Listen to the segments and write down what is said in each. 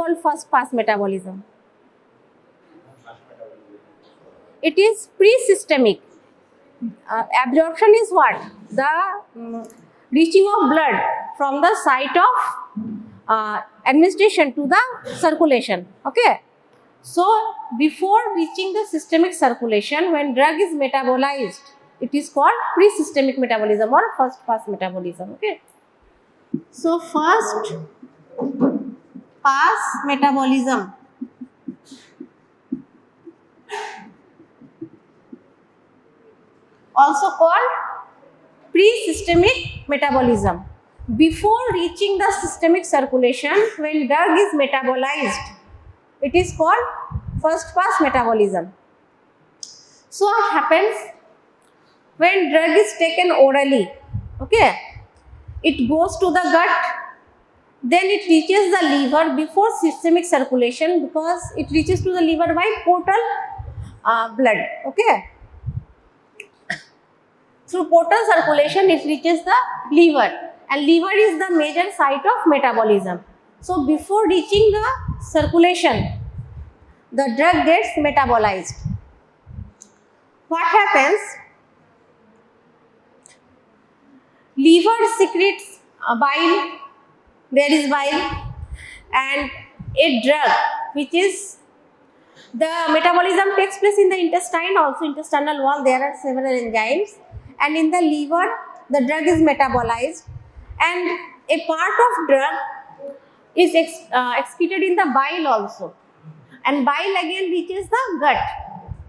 called first pass metabolism? It is pre-systemic. Absorption is what? The reaching of blood from the site of administration to the circulation. Okay. So, before reaching the systemic circulation, when drug is metabolized, it is called pre-systemic metabolism or first pass metabolism. Okay. So, first pass metabolism also called pre-systemic metabolism. Before reaching the systemic circulation, when drug is metabolized, it is called first pass metabolism. So, what happens when drug is taken orally? Okay, it goes to the gut, then it reaches the liver before systemic circulation, because it reaches to the liver by portal blood. Okay, through portal circulation it reaches the liver, and liver is the major site of metabolism. So, before reaching the circulation, the drug gets metabolized. What happens? Liver secretes bile, there is bile, and a drug which is, the metabolism takes place in the intestine, also intestinal wall, there are several enzymes, and in the liver the drug is metabolized, and a part of drug is excreted in the bile also, and bile again reaches the gut.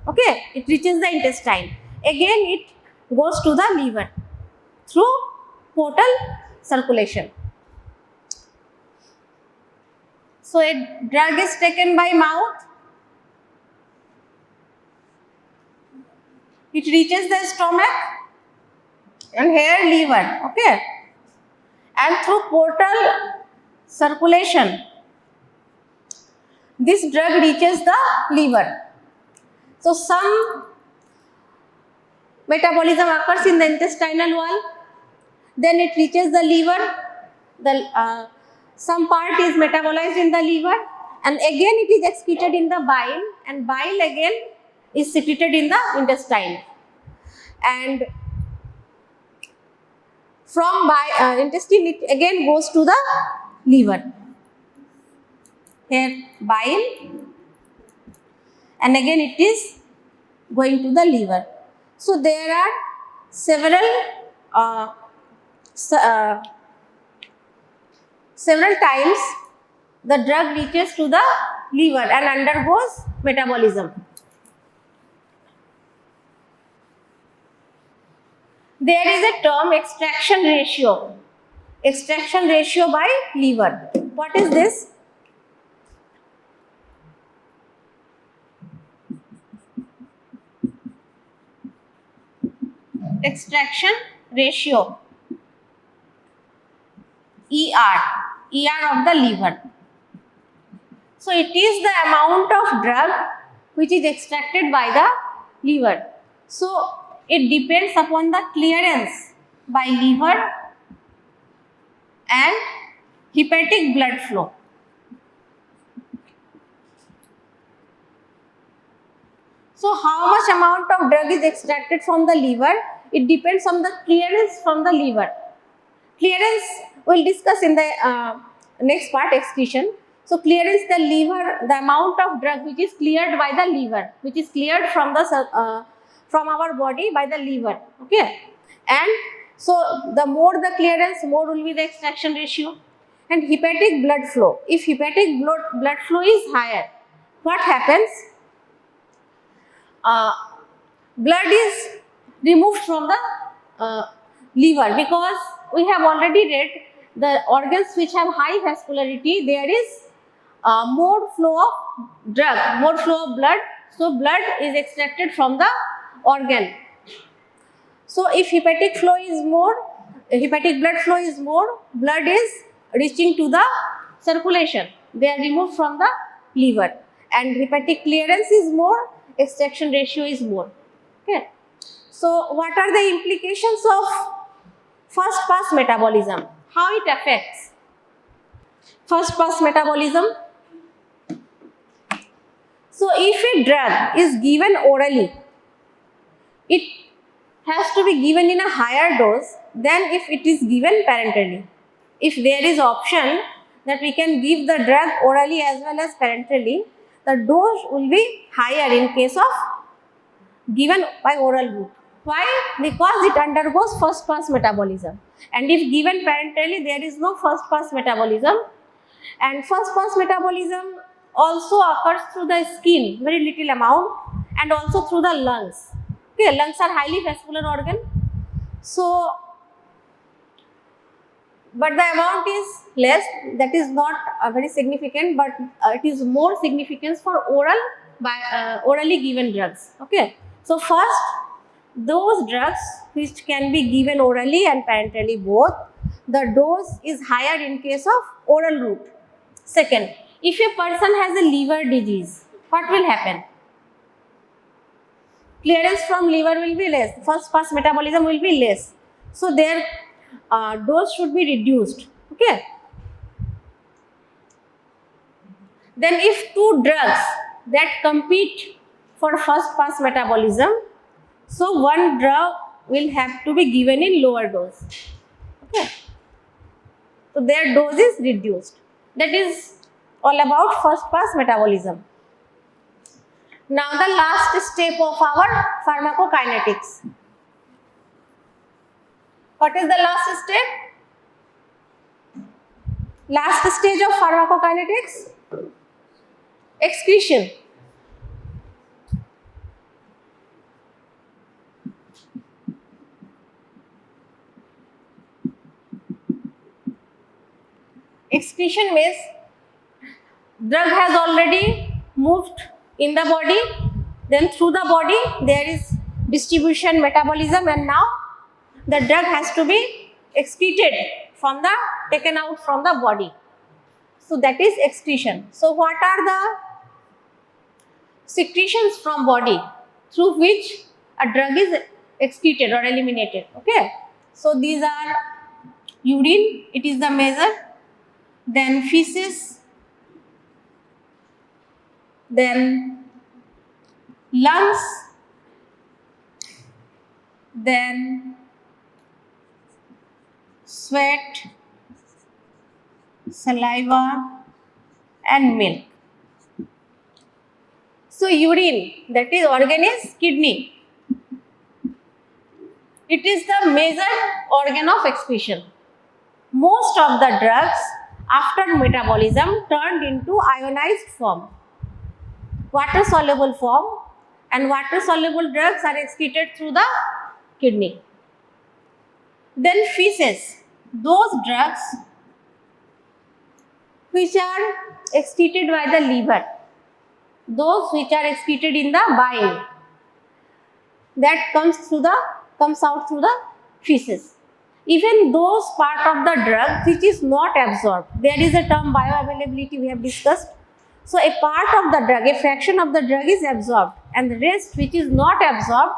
Okay, it reaches the intestine, again it goes to the liver through portal circulation. So, a drug is taken by mouth, it reaches the stomach, and here liver. Okay, and through portal circulation, this drug reaches the liver. So, some metabolism occurs in the intestinal wall, then it reaches the liver, some part is metabolized in the liver, and again it is excreted in the bile, and bile again is secreted in the intestine, and from intestine it again goes to the liver. Here bile, and again it is going to the liver. So, there are several times the drug reaches to the liver and undergoes metabolism. There is a term extraction ratio by liver. What is this? Extraction ratio, ER of the liver. So, it is the amount of drug which is extracted by the liver. So, it depends upon the clearance by liver and hepatic blood flow. So, how much amount of drug is extracted from the liver? It depends on the clearance from the liver. Clearance we will discuss in the next part, excretion. So, clearance the liver, the amount of drug which is cleared by the liver, which is cleared from the from our body by the liver. Okay, and so the more the clearance, more will be the extraction ratio. And hepatic blood flow. If hepatic blood flow is higher, what happens? Blood is removed from the liver, because we have already read the organs which have high vascularity, there is more flow of drug, more flow of blood. So, blood is extracted from the organ. So, if hepatic flow is more, hepatic blood flow is more, blood is reaching to the circulation, they are removed from the liver, and hepatic clearance is more, extraction ratio is more. Okay. So, what are the implications of first pass metabolism? How it affects first pass metabolism? So if a drug is given orally, it has to be given in a higher dose than if it is given parenterally. If there is option that we can give the drug orally as well as parenterally, the dose will be higher in case of given by oral route. Why? Because it undergoes first pass metabolism, and if given parenterally, there is no first pass metabolism, and first pass metabolism also occurs through the skin, very little amount, and also through the lungs. Okay, lungs are highly vascular organ, so but the amount is less, that is not very significant, but it is more significant for orally given drugs. Okay, so first, those drugs which can be given orally and parenterally both, the dose is higher in case of oral route. Second, if a person has a liver disease, what will happen? Clearance from liver will be less, first pass metabolism will be less, so their dose should be reduced. Okay. Then if two drugs that compete for first pass metabolism, so one drug will have to be given in lower dose. Okay. So their dose is reduced. That is all about first pass metabolism. Now the last step of our pharmacokinetics. What is the last step? Last stage of pharmacokinetics? Excretion. Excretion means drug has already moved in the body, then through the body there is distribution, metabolism, and now the drug has to be excreted from taken out from the body. So that is excretion. So what are the secretions from body through which a drug is excreted or eliminated? Okay. So these are urine, it is the major, then feces, then lungs, then sweat, saliva, and milk. So urine, that is organ is kidney. It is the major organ of excretion. Most of the drugs after metabolism turned into ionized form, water soluble form, and water soluble drugs are excreted through the kidney. Then feces, those drugs which are excreted by the liver, those which are excreted in the bile, that comes out through the feces. Even those part of the drug which is not absorbed, there is a term bioavailability we have discussed. So a part of the drug, a fraction of the drug is absorbed, and the rest which is not absorbed,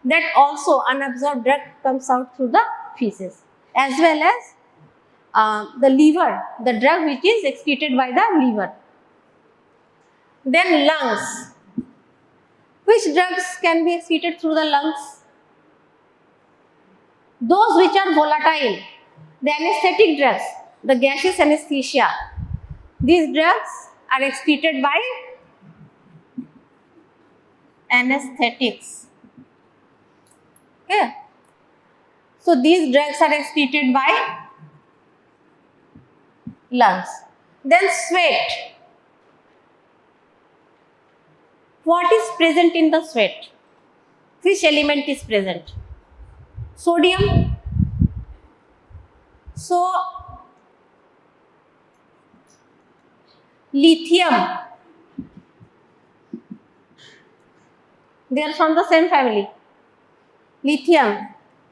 that also unabsorbed drug comes out through the feces, as well as the liver, the drug which is excreted by the liver. Then lungs. Which drugs can be excreted through the lungs? Those which are volatile, the anesthetic drugs, the gaseous anesthesia, these drugs are excreted by anesthetics. Okay. So these drugs are excreted by lungs. Then sweat. What is present in the sweat? Which element is present? Sodium. So lithium, they are from the same family. Lithium,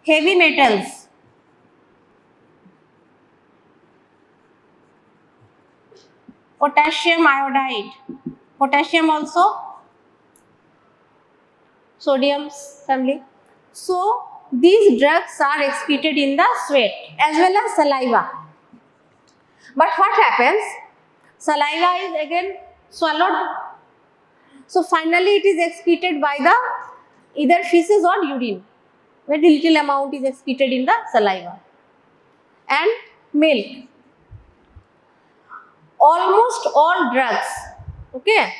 heavy metals, potassium iodide, potassium also sodium's family. So these drugs are excreted in the sweat as well as saliva. But what happens? Saliva is again swallowed. So finally it is excreted by the either feces or urine. Very little amount is excreted in the saliva. And milk. Almost all drugs, okay,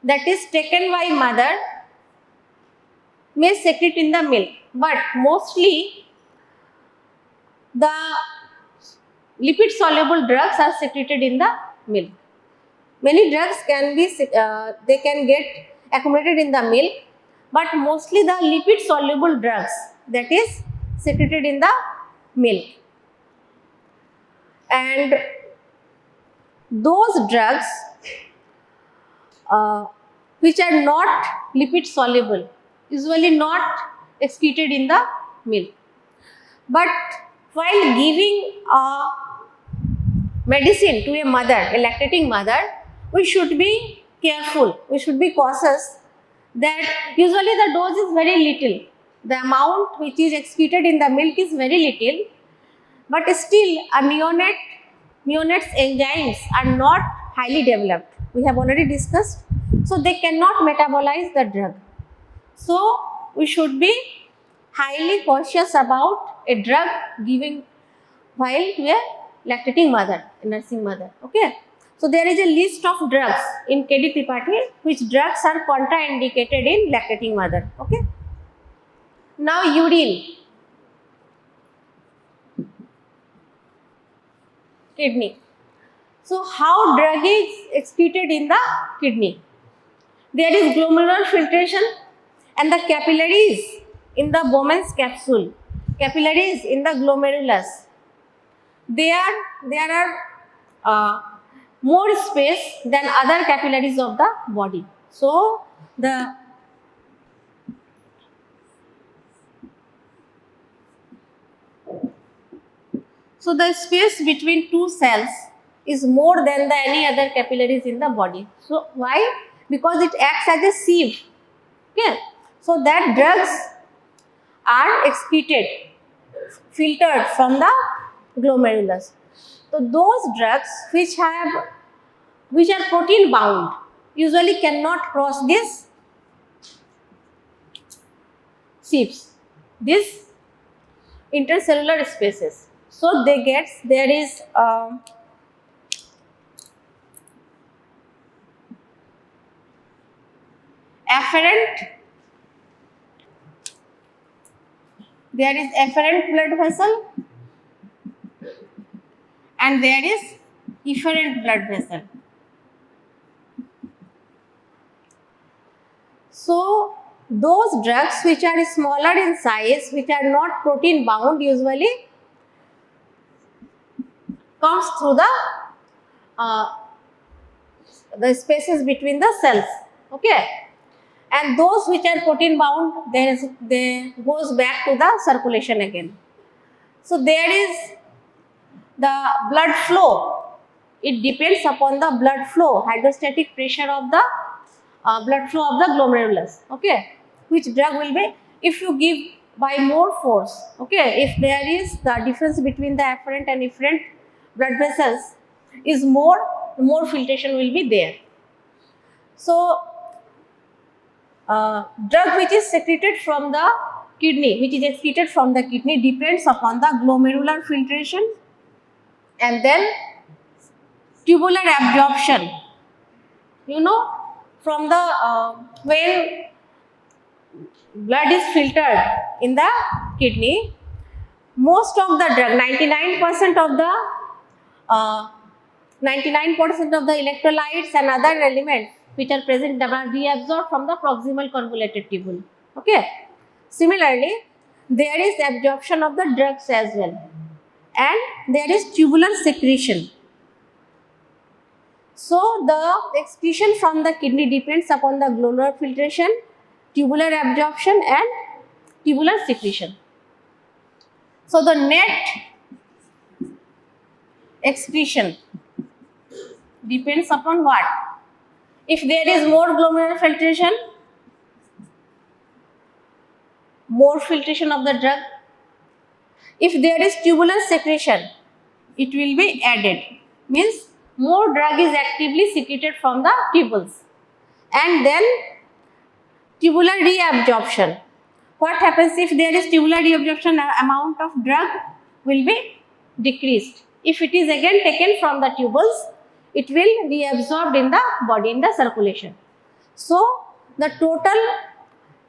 that is taken by mother may secrete in the milk, but mostly the lipid soluble drugs are secreted in the milk. Many drugs can be, they can get accumulated in the milk, but mostly the lipid soluble drugs that is secreted in the milk. And those drugs which are not lipid soluble, usually not excreted in the milk. But while giving a medicine to a mother, a lactating mother, we should be careful, we should be cautious that usually the dose is very little. The amount which is excreted in the milk is very little, but still a neonate's enzymes are not highly developed. We have already discussed. So they cannot metabolize the drug. So we should be highly cautious about a drug giving while we are lactating mother, nursing mother. Okay. So there is a list of drugs in KD Tripathi which drugs are contraindicated in lactating mother. Okay. Now urine. Kidney. So how drug is excreted in the kidney? There is glomerular filtration and the capillaries in the Bowman's capsule, capillaries in the glomerulus. There are more space than other capillaries of the body. So the space between two cells is more than the any other capillaries in the body. So why? Because it acts as a sieve. Okay. So that drugs are excreted, filtered from the glomerulus. So those drugs which are protein bound usually cannot cross these sieves, these intercellular spaces. So there is afferent blood vessel and there is efferent blood vessel. So those drugs which are smaller in size, which are not protein bound, usually comes through the spaces between the cells. Okay. And those which are protein bound, they goes back to the circulation again. So there is the blood flow. It depends upon the blood flow, hydrostatic pressure of the blood flow of the glomerulus. Okay, which drug will be, if you give by more force. Okay, if there is the difference between the afferent and efferent blood vessels is more filtration will be there. So drug which is secreted from the kidney, which is excreted from the kidney, depends upon the glomerular filtration and then tubular absorption. You know, from the when blood is filtered in the kidney, most of the drug, 99% of the electrolytes and other elements which are present are reabsorbed from the proximal convoluted tubule. Okay. Similarly, there is absorption of the drugs as well, and there is tubular secretion. So the excretion from the kidney depends upon the glomerular filtration, tubular absorption, and tubular secretion. So the net excretion depends upon what? If there is more glomerular filtration, more filtration of the drug. If there is tubular secretion, it will be added. Means more drug is actively secreted from the tubules. and then tubular reabsorption. What happens if there is tubular reabsorption? Amount of drug will be decreased. If it is again taken from the tubules, it will reabsorb in the body, in the circulation. So the total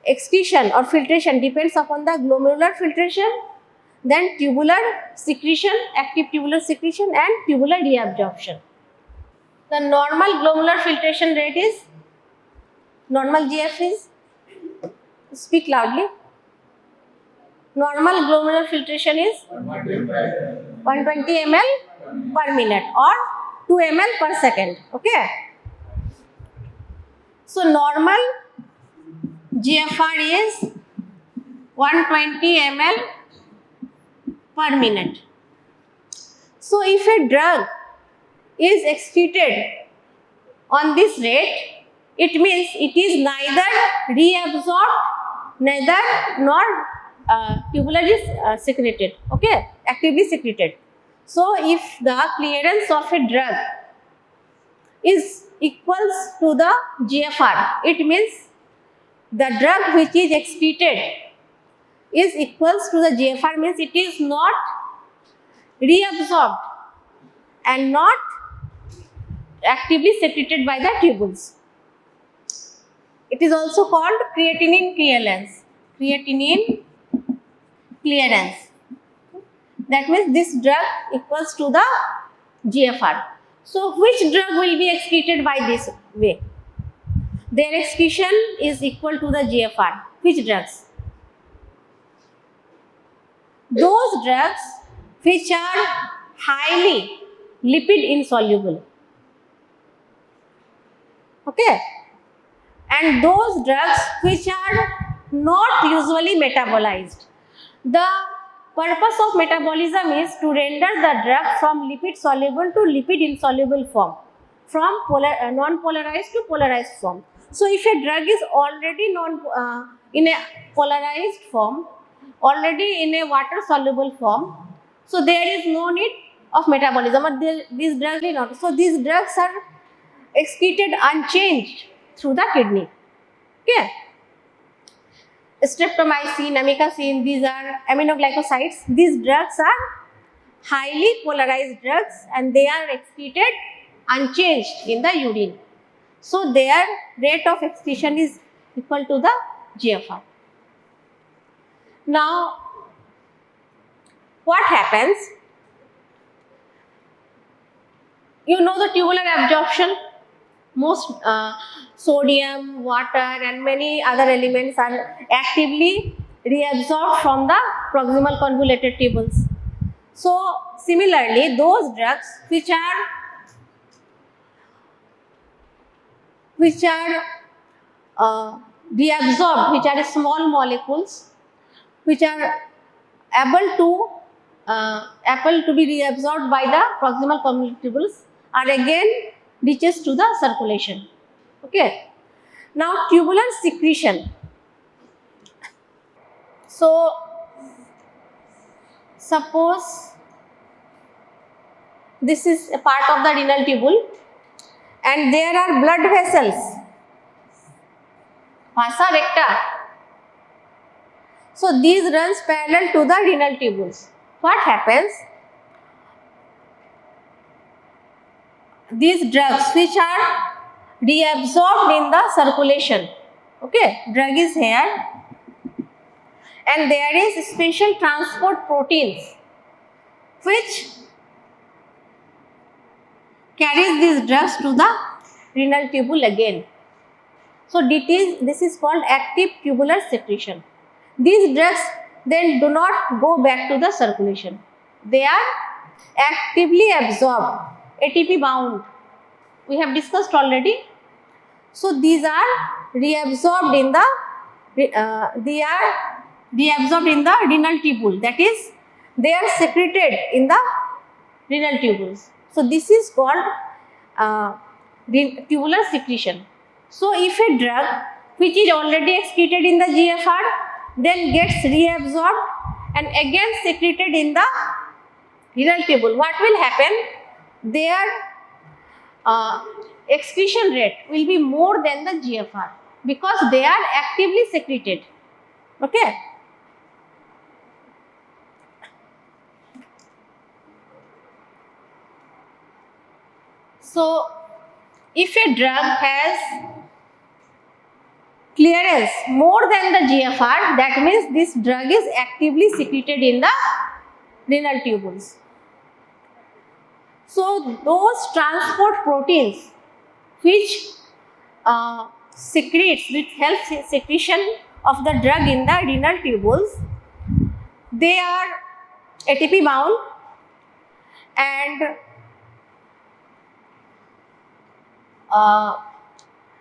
excretion or filtration depends upon the glomerular filtration, then tubular secretion, active tubular secretion, and tubular reabsorption. The normal glomerular filtration rate is, normal GF is, speak loudly. Normal glomerular filtration is 120 ml per minute or 2 ml per second. Okay. So normal GFR is 120 ml per minute. So if a drug is excreted on this rate, it means it is neither reabsorbed, neither nor tubularly secreted, okay, actively secreted. So if the clearance of a drug is equals to the GFR, it means the drug which is excreted is equals to the GFR, means it is not reabsorbed and not actively secreted by the tubules. It is also called creatinine clearance. Creatinine clearance. That means this drug equals to the GFR. So which drug will be excreted by this way? Their excretion is equal to the GFR. Which drugs? Those drugs which are highly lipid insoluble. Okay. And those drugs which are not usually metabolized. The purpose of metabolism is to render the drug from lipid soluble to lipid insoluble form, from non-polarized to polarized form. So if a drug is already in a polarized form, already in a water soluble form, so there is no need of metabolism, but these drugs are not. So these drugs are excreted unchanged through the kidney. Okay. Streptomycin, amikacin, these are aminoglycosides. These drugs are highly polarized drugs and they are excreted unchanged in the urine. So their rate of excretion is equal to the GFR. Now, what happens? You know the tubular absorption. Most sodium, water and many other elements are actively reabsorbed from the proximal convoluted tubules. So similarly, those drugs which are reabsorbed, which are small molecules, which are able to be reabsorbed by the proximal convoluted tubules, are again reaches to the circulation. Okay. Now tubular secretion. So suppose this is a part of the renal tubule and there are blood vessels, vasa recta. So these runs parallel to the renal tubules. What happens? These drugs which are reabsorbed in the circulation, okay, drug is here and there is special transport proteins which carries these drugs to the renal tubule again. So this is called active tubular secretion. These drugs then do not go back to the circulation. They are actively absorbed, ATP bound. We have discussed already. So these are reabsorbed in the renal tubule. That is, they are secreted in the renal tubules. So this is called tubular secretion. So if a drug which is already excreted in the GFR then gets reabsorbed and again secreted in the renal tubule, what will happen? Their excretion rate will be more than the GFR because they are actively secreted. Okay. So, if a drug has clearance more than the GFR, that means this drug is actively secreted in the renal tubules. So, those transport proteins which secretes, which helps secretion of the drug in the renal tubules, they are ATP bound, and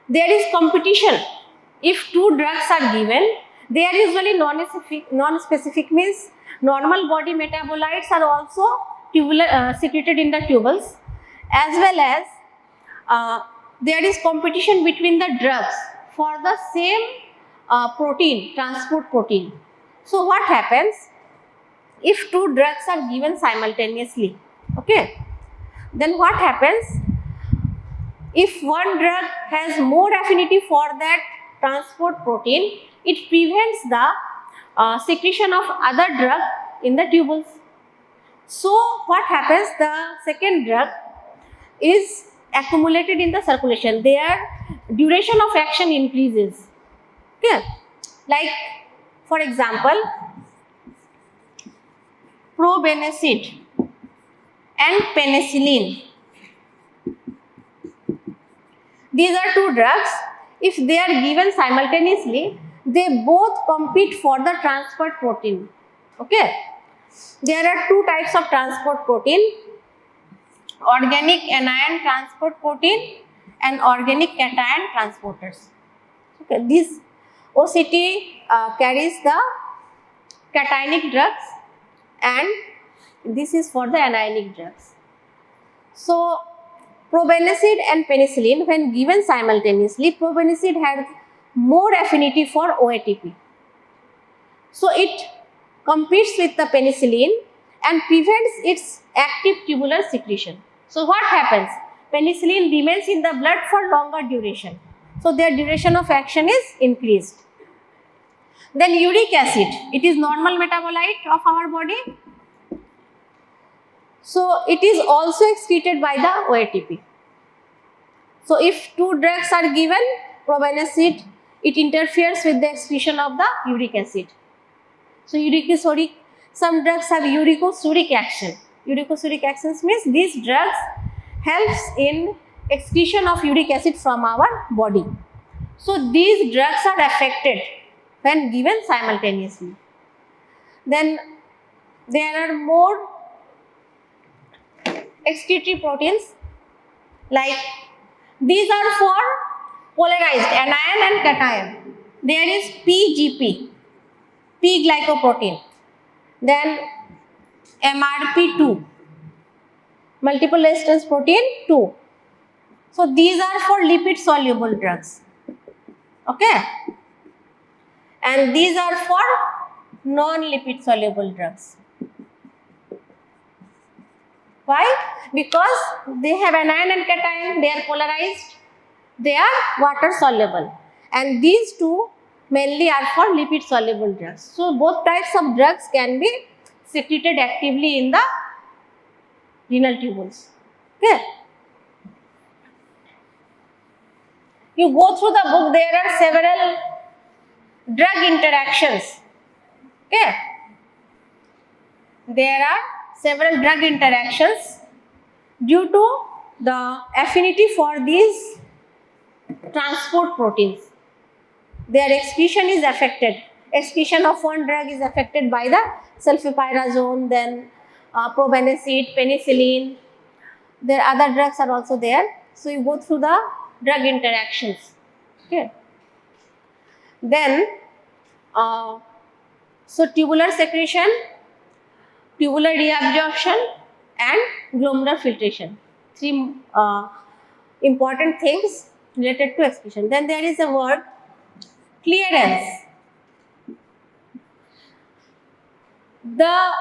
there is competition. If two drugs are given, they are usually non-specific, means normal body metabolites are also tubular, secreted in the tubules, as well as there is competition between the drugs for the same protein, transport protein. So what happens if two drugs are given simultaneously? Okay, then what happens if one drug has more affinity for that transport protein? It prevents the secretion of other drug in the tubules. So what happens, the second drug is accumulated in the circulation, their duration of action increases. Okay, like for example, probenecid and penicillin. These are two drugs. If they are given simultaneously, they both compete for the transport protein. Okay, there are two types of transport protein: organic anion transport protein and organic cation transporters. Okay, this OCT carries the cationic drugs, and this is for the anionic drugs. So probenecid and penicillin, when given simultaneously, probenecid has more affinity for OATP. So it competes with the penicillin and prevents its active tubular secretion. So what happens? Penicillin remains in the blood for longer duration. So their duration of action is increased. Then uric acid, it is normal metabolite of our body. So it is also excreted by the OATP. So if two drugs are given, probenecid, it interferes with the excretion of the uric acid. So uricosuric, some drugs have uricosuric action. Uricosuric actions means these drugs helps in excretion of uric acid from our body. So these drugs are affected when given simultaneously. Then there are more excretory proteins, like these are for polarized anion and cation. There is PGP, P-glycoprotein, then MRP2, multiple resistance protein 2. So these are for lipid soluble drugs. Okay, and these are for non-lipid soluble drugs. Why? Because they have anion and cation, they are polarized, they are water soluble, and these two mainly are for lipid soluble drugs. So both types of drugs can be secreted actively in the renal tubules. Okay. You go through the book, there are several drug interactions. Okay. There are several drug interactions due to the affinity for these transport proteins. Their excretion is affected. Excretion of one drug is affected by the sulfapyrazone, then probenecid, penicillin. There other drugs are also there. So you go through the drug interactions. Okay. Then, so tubular secretion, tubular reabsorption, and glomerular filtration. Three important things related to excretion. Then there is a word clearance. The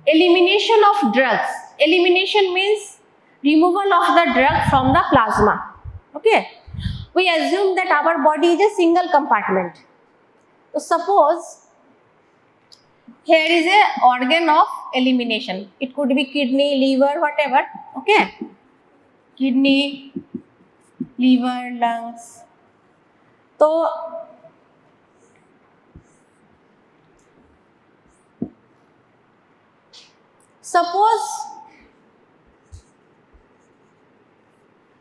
elimination of drugs. Elimination means removal of the drug from the plasma. Okay, we assume that our body is a single compartment. So suppose here is a organ of elimination. It could be kidney, liver, whatever. Okay, kidney, liver, lungs. So suppose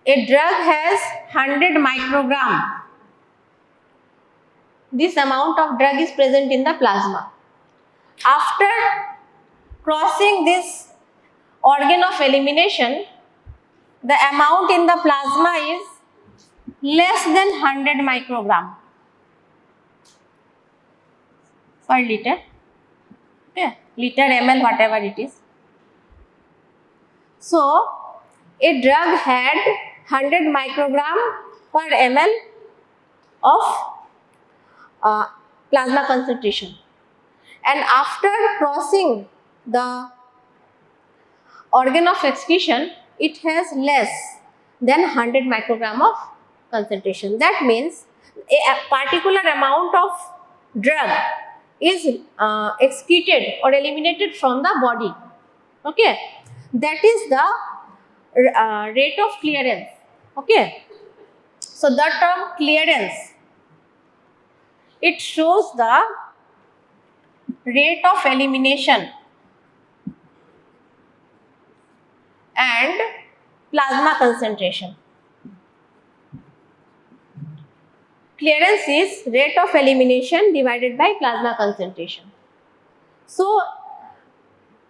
a drug has 100 microgram. This amount of drug is present in the plasma. After crossing this organ of elimination, the amount in the plasma is less than 100 microgram per liter. Okay, liter, ml, whatever it is. So, a drug had 100 microgram per ml of plasma concentration, and after crossing the organ of excretion, it has less than 100 microgram of concentration. That means a particular amount of drug is excreted or eliminated from the body. Okay, that is the rate of clearance. Okay, so the term clearance, it shows the rate of elimination and plasma concentration. Clearance is rate of elimination divided by plasma concentration. So,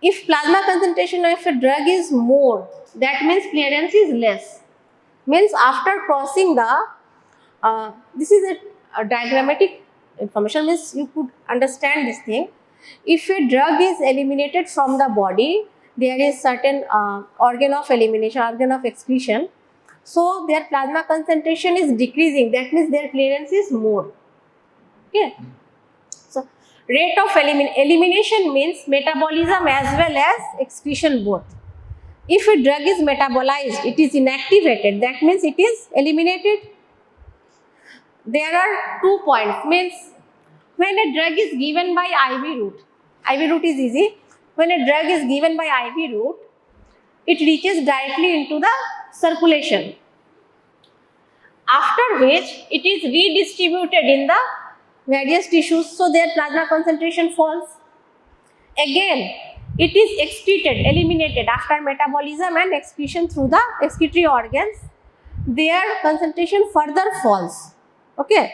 if plasma concentration of a drug is more, that means clearance is less. Means after crossing the, this is a diagrammatic information, means you could understand this thing. If a drug is eliminated from the body, there is certain organ of elimination, organ of excretion. So, their plasma concentration is decreasing, that means their clearance is more. Okay. So, rate of elimination means metabolism as well as excretion both. If a drug is metabolized, it is inactivated, that means it is eliminated. There are 2 points, means when a drug is given by IV route is easy. When a drug is given by IV route, it reaches directly into the circulation, after which it is redistributed in the various tissues, so their plasma concentration falls. Again, it is excreted, eliminated after metabolism and excretion through the excretory organs, their concentration further falls. Okay,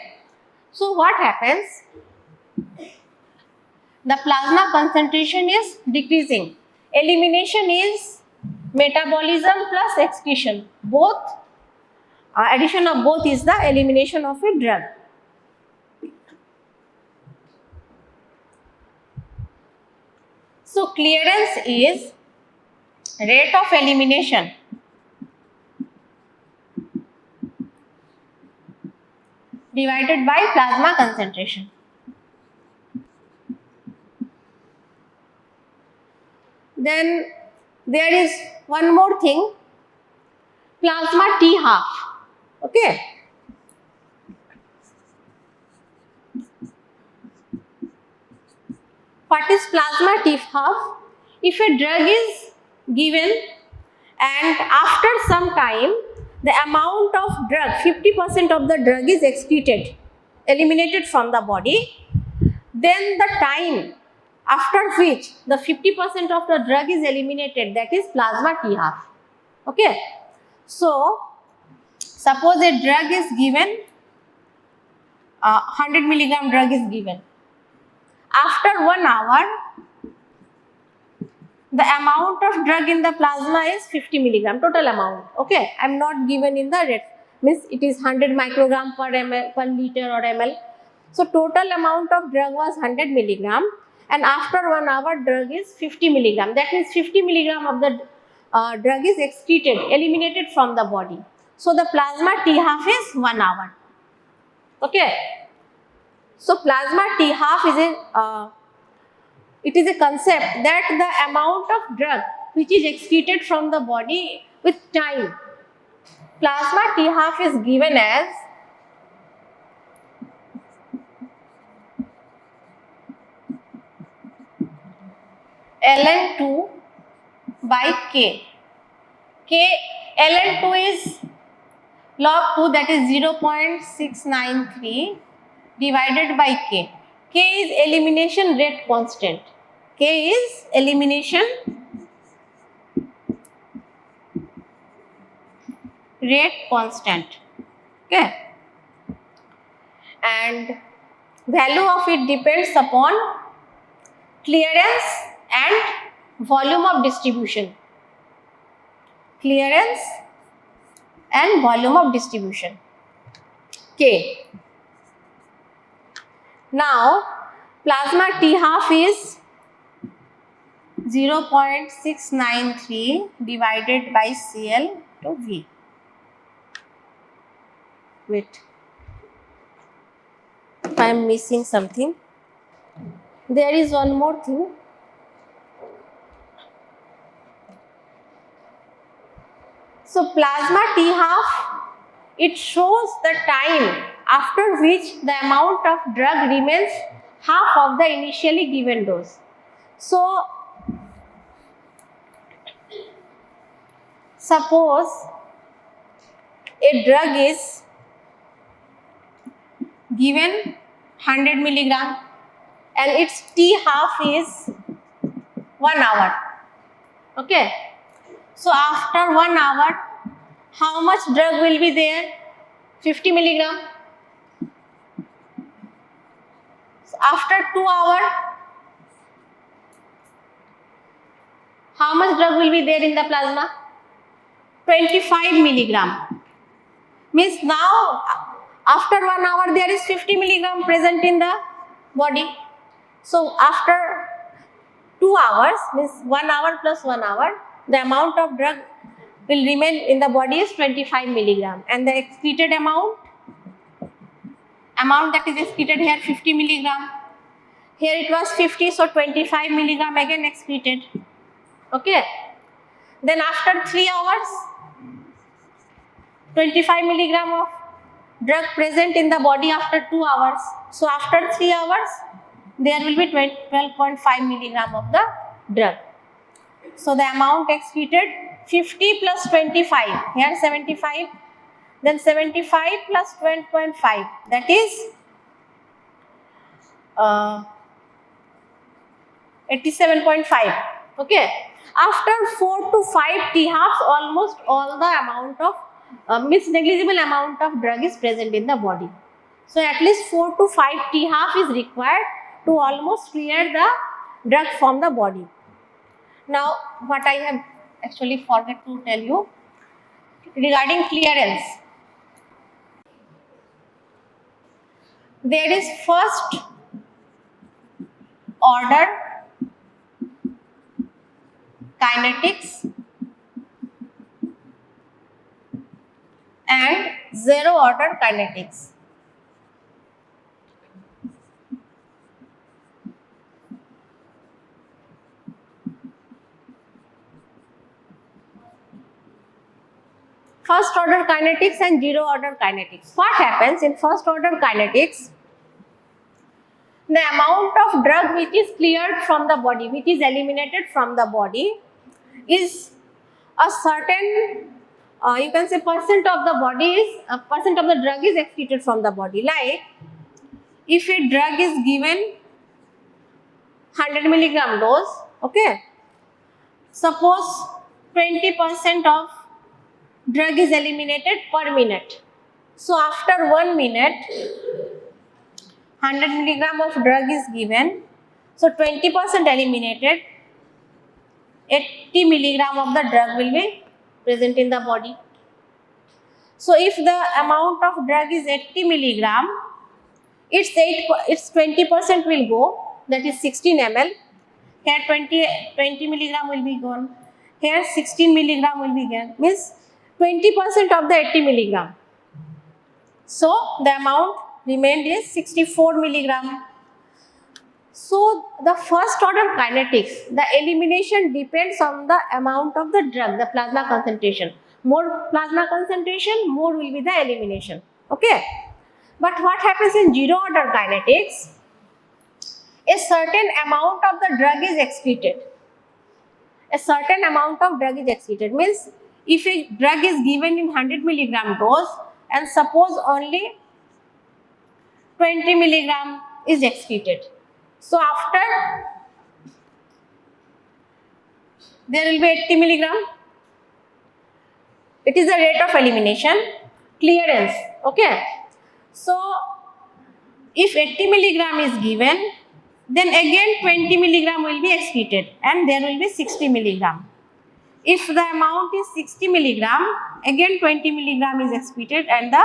so what happens? The plasma concentration is decreasing. Elimination is metabolism plus excretion. Both, addition of both is the elimination of a drug. So, clearance is rate of elimination divided by plasma concentration. Then there is one more thing, plasma T half. Okay. What is plasma T half? If a drug is given and after some time the amount of drug, 50% of the drug is excreted, eliminated from the body, then the time after which the 50% of the drug is eliminated, that is plasma T half. Okay. So, suppose a drug is given, 100 milligram drug is given. After 1 hour, the amount of drug in the plasma is 50 milligram, total amount. Okay, I am not given in the red, means it is 100 microgram per ml, per liter or ml. So, total amount of drug was 100 milligram, and after 1 hour drug is 50 milligram. That means 50 milligram of the drug is excreted, eliminated from the body. So, the plasma T half is 1 hour. Okay. So, plasma T half is a it is a concept that the amount of drug which is excreted from the body with time, Plasma T half is given as ln2 by K. ln2 is log 2, that is 0.693 divided by K. K is elimination rate constant. K is elimination rate constant. Okay. And value of it depends upon clearance and volume of distribution. Clearance and volume of distribution. K. Now, plasma T half is 0.693 divided by Cl to V. Wait, if I am missing something, there is one more thing. So plasma T half, it shows the time after which the amount of drug remains half of the initially given dose. So suppose a drug is given 100 milligram and its T half is 1 hour. Okay. So after 1 hour, how much drug will be there? 50 milligram. So after 2 hours, how much drug will be there in the plasma? 25 milligram. Means now after 1 hour there is 50 milligram present in the body. So after 2 hours, means 1 hour plus 1 hour, the amount of drug will remain in the body is 25 milligram, and the excreted amount that is excreted here 50 milligram. Here it was 50, so 25 milligram again excreted. Okay. Then after 3 hours, 25 milligram of drug present in the body after 2 hours. So after 3 hours, there will be 12.5 milligram of the drug. So the amount excreted 50 plus 25, here 75, then 75 plus 12.5, that is 87.5. Okay. After 4 to 5 T halves, almost all the amount of negligible amount of drug is present in the body. So at least 4 to 5 T half is required to almost clear the drug from the body. Now, what I have actually forgot to tell you regarding clearance. There is first order kinetics and zero order kinetics. First order kinetics and zero order kinetics. What happens in first order kinetics? The amount of drug which is cleared from the body, which is eliminated from the body, is a certain you can say percent of the body is percent of the drug is excreted from the body. Like if a drug is given 100 milligram dose, okay, suppose 20% of drug is eliminated per minute. So after 1 minute, 100 milligram of drug is given. So 20% eliminated, 80 milligram of the drug will be present in the body. So if the amount of drug is 80 milligram, its 20% will go, that is 16 ml. Here 20 milligram will be gone. Here 16 milligram will be gone. Means 20% of the 80 milligram. So the amount remained is 64 milligram. So the first order kinetics, the elimination depends on the amount of the drug, the plasma concentration. More plasma concentration, more will be the elimination. Okay. But what happens in zero order kinetics? A certain amount of the drug is excreted. A certain amount of drug is excreted means if a drug is given in 100 milligram dose and suppose only 20 milligram is excreted. So after there will be 80 milligram. It is the rate of elimination, clearance. Okay. So if 80 milligram is given, then again 20 milligram will be excreted and there will be 60 milligram. If the amount is 60 milligram, again 20 milligram is excreted and the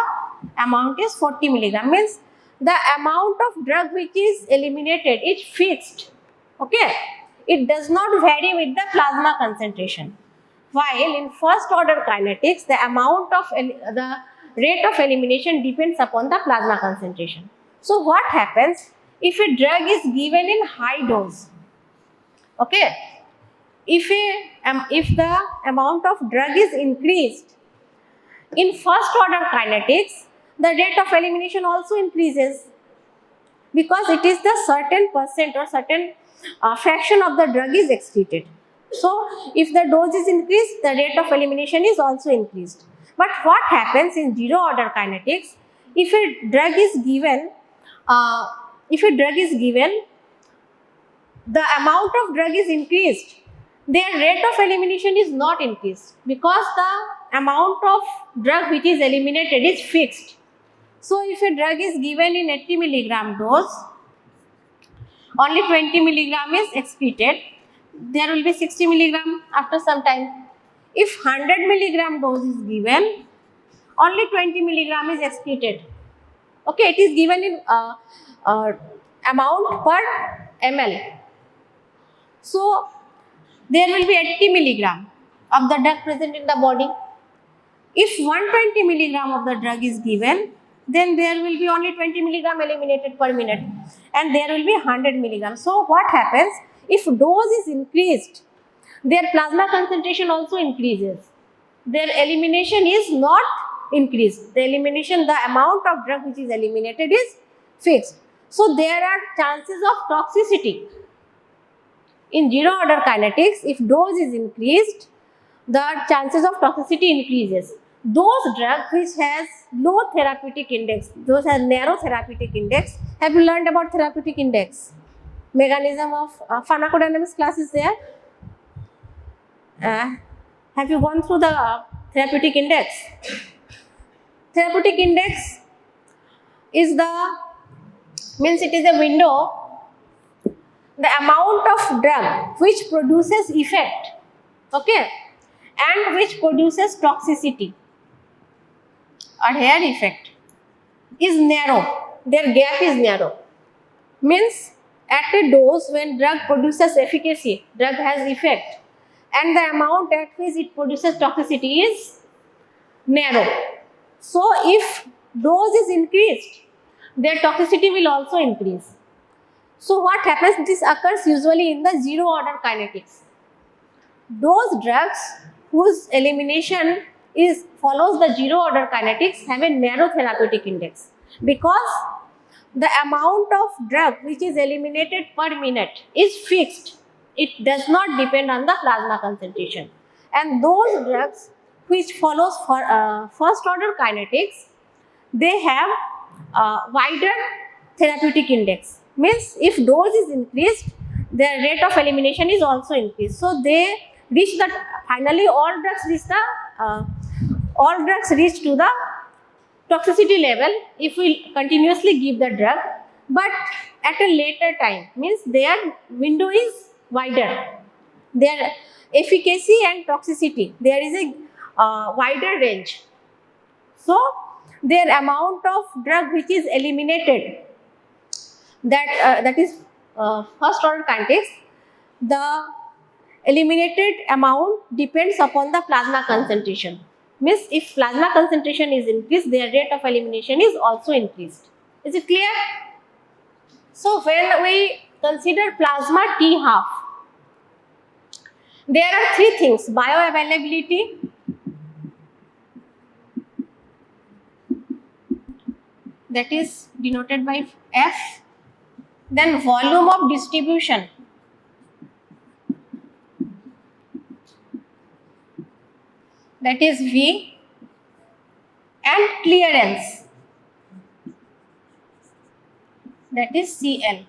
amount is 40 milligram. Means the amount of drug which is eliminated is fixed. Okay. It does not vary with the plasma concentration. While in first order kinetics, the amount of the rate of elimination depends upon the plasma concentration. So what happens if a drug is given in high dose? Okay. If the amount of drug is increased, in first order kinetics, the rate of elimination also increases because it is the certain percent or certain fraction of the drug is excreted. So, if the dose is increased, the rate of elimination is also increased. But what happens in zero order kinetics? If a drug is given, the amount of drug is increased, their rate of elimination is not increased because the amount of drug which is eliminated is fixed. So, if a drug is given in 80 milligram dose, only 20 milligram is excreted, there will be 60 milligram after some time. If 100 milligram dose is given, only 20 milligram is excreted. Okay, it is given in amount per ml. So, there will be 80 milligram of the drug present in the body. If 120 milligram of the drug is given, then there will be only 20 milligram eliminated per minute and there will be 100 milligram. So, what happens? If dose is increased, their plasma concentration also increases. Their elimination is not increased. The amount of drug which is eliminated is fixed. So, there are chances of toxicity. In zero order kinetics, if dose is increased, the chances of toxicity increases. Those drugs which has low therapeutic index, those have narrow therapeutic index. Have you learned about therapeutic index? Mechanism of pharmacodynamics class is there. Have you gone through the therapeutic index? Therapeutic index is means it is a window, the amount of drug which produces effect, okay, and which produces toxicity or here effect is narrow, their gap is narrow. Means at a dose when drug produces efficacy, drug has effect, and the amount at which it produces toxicity is narrow. So, if dose is increased, their toxicity will also increase. So, what happens? This occurs usually in the zero order kinetics. Those drugs whose elimination follows the zero order kinetics have a narrow therapeutic index because the amount of drug which is eliminated per minute is fixed. It does not depend on the plasma concentration. And those drugs which follows for first order kinetics, they have wider therapeutic index. Means if dose is increased, their rate of elimination is also increased. So they reach the finally all drugs reach to the toxicity level if we continuously give the drug, but at a later time, means their window is wider. Their efficacy and toxicity, there is a wider range. So their amount of drug which is eliminated, that is first order kinetics, the eliminated amount depends upon the plasma concentration. Means if plasma concentration is increased, their rate of elimination is also increased. Is it clear? So when we consider plasma T half, there are three things: bioavailability, that is denoted by F. Then volume of distribution, that is V, and clearance, that is CL.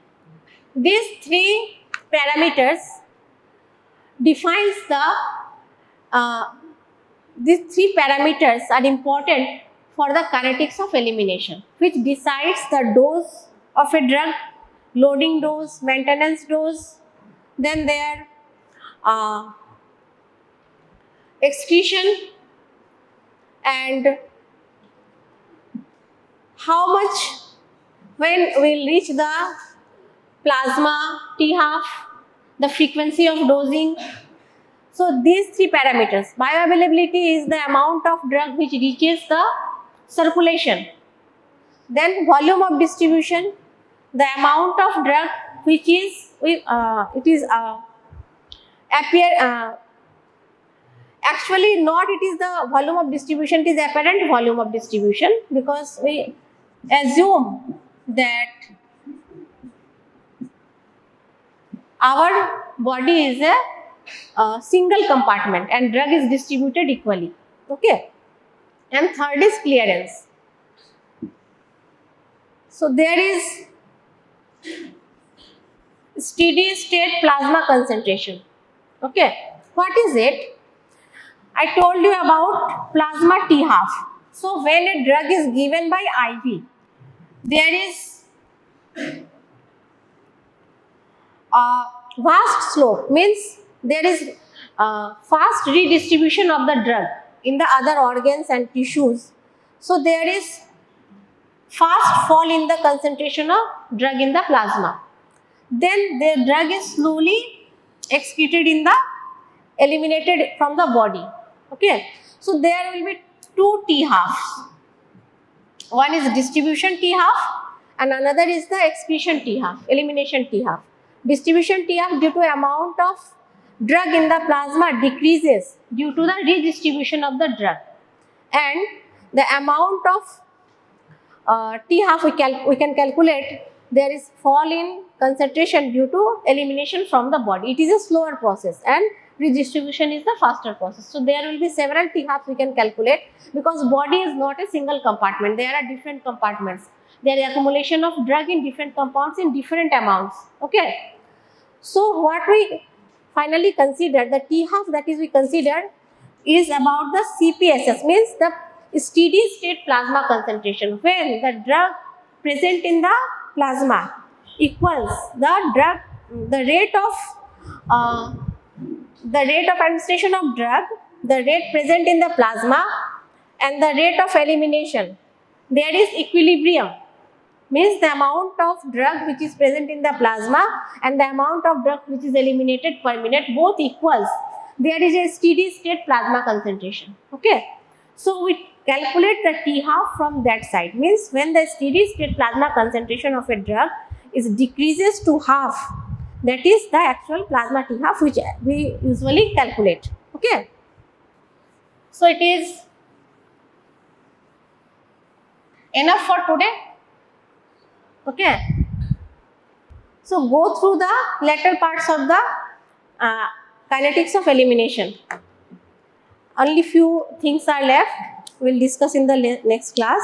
These three parameters defines these three parameters are important for the kinetics of elimination, which decides the dose of a drug, loading dose, maintenance dose, then their excretion, and how much when we will reach the plasma T half, the frequency of dosing. So these three parameters. Bioavailability is the amount of drug which reaches the circulation. Then volume of distribution, the amount of drug which is actually not it is the volume of distribution, it is apparent volume of distribution, because we assume that our body is a single compartment and drug is distributed equally. Okay. And third is clearance. So there is steady state plasma concentration. Okay. What is it? I told you about plasma T half. So when a drug is given by IV, there is a vast slope, means there is fast redistribution of the drug in the other organs and tissues. So there is fast fall in the concentration of drug in the plasma. Then the drug is slowly excreted in the eliminated from the body. Okay. So there will be two T halves. One is distribution T half and another is the excretion T half, elimination T half. Distribution T half, due to amount of drug in the plasma, decreases due to the redistribution of the drug, and the amount of T half we can calculate. There is fall in concentration due to elimination from the body. It is a slower process and redistribution is the faster process. So there will be several T halves we can calculate, because body is not a single compartment. There are different compartments. There is accumulation of drug in different compounds in different amounts. Okay. So what we finally consider, the T half that is we consider is about the CPSS, means the steady state plasma concentration, when the drug present in the plasma equals the rate of administration of drug, the rate present in the plasma, and the rate of elimination. There is equilibrium, means the amount of drug which is present in the plasma and the amount of drug which is eliminated per minute, both equals. There is a steady state plasma concentration. Okay. So we calculate the T half from that side, means when the steady state plasma concentration of a drug is decreases to half, that is the actual plasma T half which we usually calculate. Okay. So it is enough for today. Okay. So go through the later parts of the kinetics of elimination. Only few things are left. We will discuss in the next class.